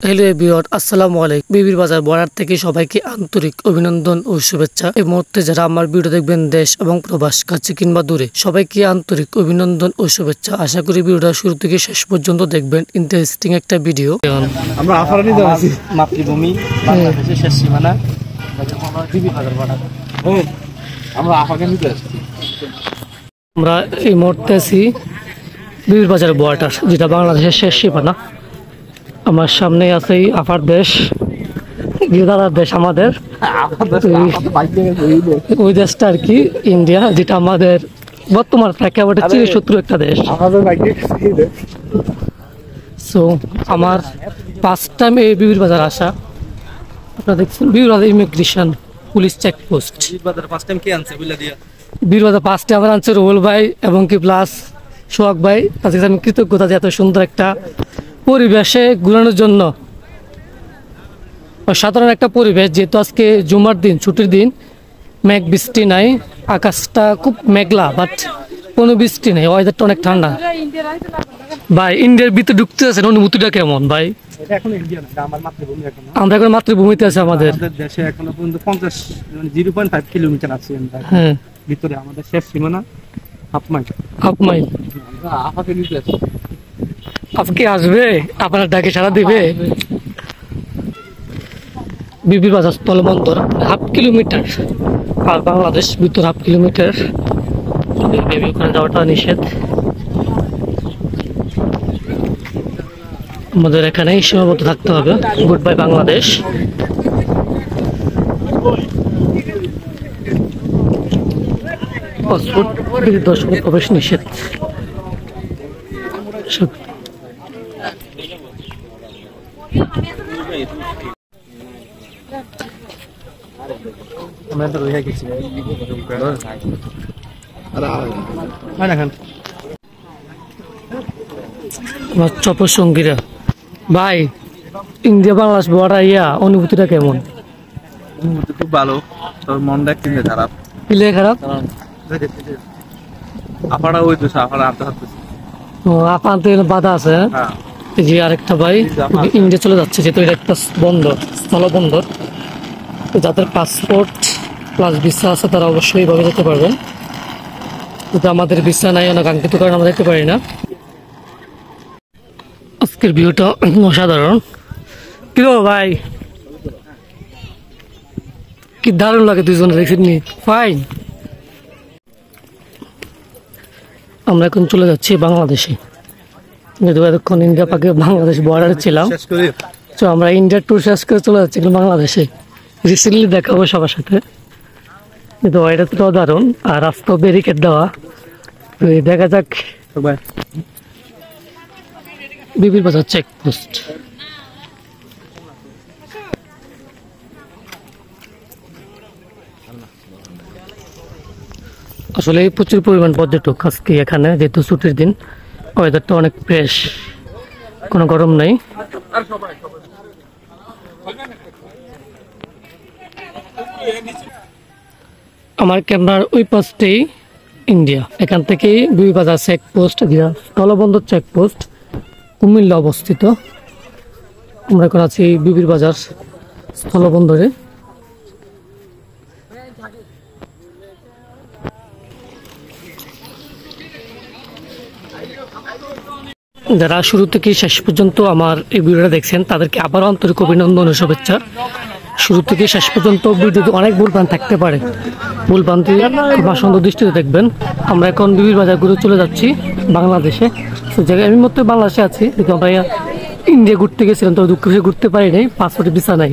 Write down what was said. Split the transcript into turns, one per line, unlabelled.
Hello everyone, আসসালামু আলাইকুম। বিবির বাজার বর্ডার থেকে সবাইকে আন্তরিক অভিনন্দন ও শুভেচ্ছা। এই মুহূর্তে যারা আমার ভিডিও দেখবেন দেশ এবং প্রবাস, কাছে কিংবা দূরে, সবাইকে আন্তরিক অভিনন্দন ও শুভেচ্ছা। আশা করি ভিডিওটা শুরু থেকে শেষ পর্যন্ত দেখবেন। ইন্টারেস্টিং একটা ভিডিও।
আমরা আফারানি যাচ্ছি মাতৃভূমি বাংলাদেশের শেষ সীমানা বিবির বাজার বর্ডার। আমরা আফারানি যাচ্ছি।
আমরা এই মুহূর্তে আছি বিবির বাজার বর্ডার, যেটা বাংলাদেশের শেষ সীমানা। আমার সামনে আছে আফার দেশ, দাদার দেশ আমাদের। ওই দেশটা আর কি ইন্ডিয়া, যেটা আমাদের বর্তমান প্রেক্ষাপটে চিরশত্রু একটা দেশ। সো আমার ফার্স্ট টাইম এই বিবির বাজার আসা। আপনারা দেখছেন বিবির বাজার ইমিগ্রেশন পুলিশ চেকপোস্ট। বিবির বাজার ফার্স্ট টাইম আমার আনছে রুহুল ভাই এবং কি প্লাস সোহাগ ভাই। তাদের আমি কৃতজ্ঞতা যে এত সুন্দর একটা পরিবেশে ঘুরানোর জন্য। সাধারণ একটা পরিবেশ, যেহেতু আজকে জুমার দিন, ছুটির দিন, মেঘ বৃষ্টি নাই, আকাশটা খুব মেঘলা, বাট কোনো বৃষ্টি নেই, ওয়েদারটা অনেক ঠান্ডা। ভাই ইন্ডিয়ার ভিতরে ঢুকতে আছেন, অনুভূতিটা কেমন ভাই? আমরা এখন মাতৃভূমিতে আছি। আমাদের
দেশে এখনো পর্যন্ত 0.5 কিলোমিটার আছে ভিতরে, আমাদের শেষ সীমানা হাফ মাইল।
আজকে আসবে, আপনার ডাকে সারা দিবে। বিবির বাজার স্থলবন্দর 1/2 কিলোমিটার, আর বাংলাদেশ ভিতর 1/2 কিলোমিটার। ওখানে যাওয়াটা নিষেধ। আমাদের এখানেই সীমাবদ্ধ থাকতে হবে। Good bye Bangladesh. পাসপোর্ট দর্শক প্রবেশ নিষেধ। চপর সঙ্গীরা ভাই, ইন্ডিয়া বাংলাদেশ বর্ডার অনুভূতিটা কেমন?
অনুভূতি খুব ভালো, তোর মনটা কিনতে খারাপ।
কিলে খারাপ?
আপাড়া ওই তো আপাড়া আনতে হাঁটতেছে।
ও আপানতে বাধা আছে। এই যে আরেকটা ভাই ইন্ডিয়া চলে যাচ্ছে, যেহেতু এটা একটা বন্দর, স্থলবন্দর। যাদের পাসপোর্ট প্লাস ভিসা আছে তারা অবশ্যই ভাবে যেতে পারবেন। কিন্তু আমাদের ভিসা নাই, অনাকাঙ্ক্ষিত কারণে আমরা যেতে পারি না। আজকের ভিউটা অসাধারণ। কি ভাই, কি দারুণ লাগে দুইজনে, দেখেননি? ফাইন। আমরা এখন চলে যাচ্ছি বাংলাদেশে, যেহেতু এতক্ষণ ইন্ডিয়া পাকে বাংলাদেশ বর্ডারে ছিলাম। তো আমরা ইন্ডিয়ার ট্যুর শেষ করে চলে যাচ্ছি বাংলাদেশে। রিসেন্টলি দেখাবো সবার সাথে, কিন্তু এটা তো দারুণ। আর রাস্তা ব্যারিকেড দেওয়া, দেখা যাক। বিবির বাজার চেকপোস্ট। আসলে প্রচুর পরিমাণ পর্যটক আজকে এখানে, যেহেতু ছুটির দিন। ওয়েদারটা অনেক ফ্রেশ, কোনো গরম নেই। আমার ক্যামেরার ওই পাশটাই ইন্ডিয়া। এখান থেকেই বিবি বাজার চেকপোস্ট, স্থলবন্দর চেকপোস্ট, কুমিল্লা অবস্থিত। আমরা এখন আছি বিবির বাজার স্থলবন্দরে। যারা শুরু থেকে শেষ পর্যন্ত আমার এই ভিডিওটা দেখছেন, তাদেরকে আবারও আন্তরিক অভিনন্দন ও শুভেচ্ছা। শুরু থেকে শেষ পর্যন্ত ভিডিওতে অনেক ভুলভ্রান্তি থাকতে পারে, ভুলভ্রান্তি খুব সুন্দর দৃষ্টিতে দেখবেন। আমরা এখন বিবির বাজার ঘুরে চলে যাচ্ছি বাংলাদেশে। সেই জায়গায় আমি মতো বাংলাদেশে আছি, কিন্তু আমরা ইন্ডিয়া ঘুরতে গেছিলাম, তো দুঃখ ঘুরতে পারি নাই, পাসপোর্টে ভিসা নাই।